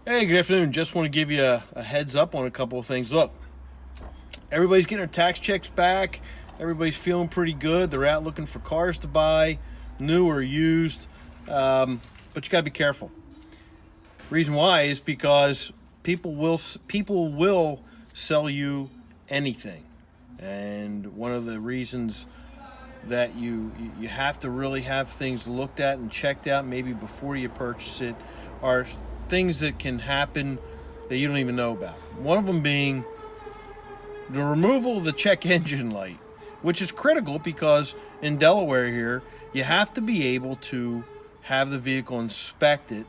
Hey, good afternoon. Just want to give you a heads up on a couple of things. Look, everybody's getting their tax checks back. Everybody's feeling pretty good. They're out looking for cars to buy, new or used. But you got to be careful. Reason why is because people will sell you anything. And one of the reasons that you have to really have things looked at and checked out maybe before you purchase it are things that can happen that you don't even know about. One of them being the removal of the check engine light, which is critical because in Delaware here, you have to be able to have the vehicle inspected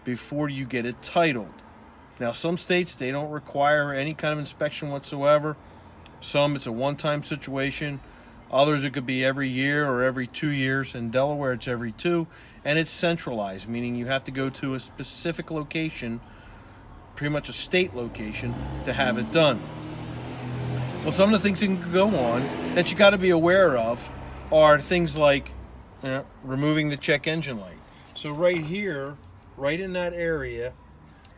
before you get it titled. Now, some states, they don't require any kind of inspection whatsoever. Some, it's a one-time situation. Others, it could be every year or every 2 years. In Delaware, it's every 2. And it's centralized, meaning you have to go to a specific location, pretty much a state location, to have it done. Well, some of the things that can go on that you got to be aware of are things like removing the check engine light. So right here, right in that area,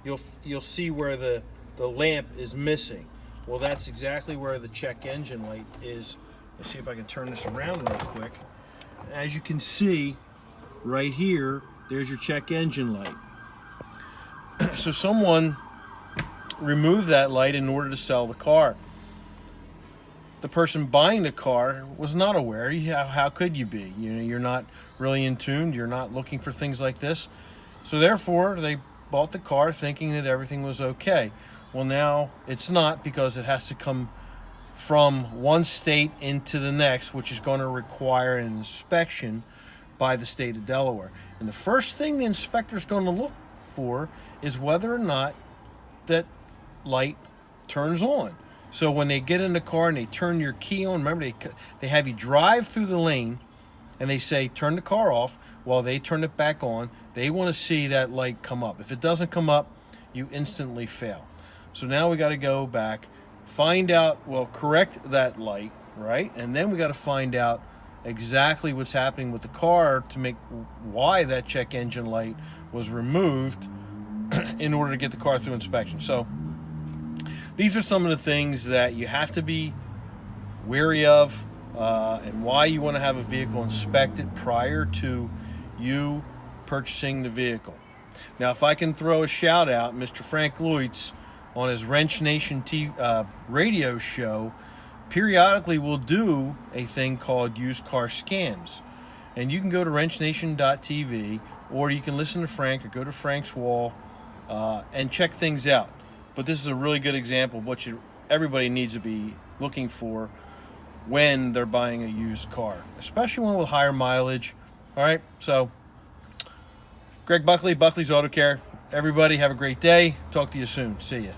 you'll see where the lamp is missing. Well, that's exactly where the check engine light is. Let's see if I can turn this around real quick. As you can see, right here, there's your check engine light. So someone removed that light in order to sell the car. The person buying the car was not aware. How could you be? You're not really in tune. You're not looking for things like this. So therefore, they bought the car thinking that everything was okay. Well, now it's not, because it has to come from one state into the next, which is going to require an inspection by the state of Delaware. And the first thing the inspector is going to look for is whether or not that light turns on. So when they get in the car and they turn your key on, remember they have you drive through the lane and they say turn the car off while they turn it back on. They want to see that light come up. If it doesn't come up, you instantly fail. So now we got to go back, find out, correct that light, right? And then we got to find out exactly what's happening with the car to make why that check engine light was removed in order to get the car through inspection. So these are some of the things that you have to be wary of, and why you want to have a vehicle inspected prior to you purchasing the vehicle. Now, if I can throw a shout out, Mr. Frank Leutz on his Wrench Nation radio show periodically will do a thing called used car scams. And you can go to wrenchnation.tv, or you can listen to Frank or go to Frank's wall and check things out. But this is a really good example of what everybody needs to be looking for when they're buying a used car, especially one with higher mileage. All right, so Greg Buckley, Buckley's Auto Care. Everybody have a great day. Talk to you soon. See ya.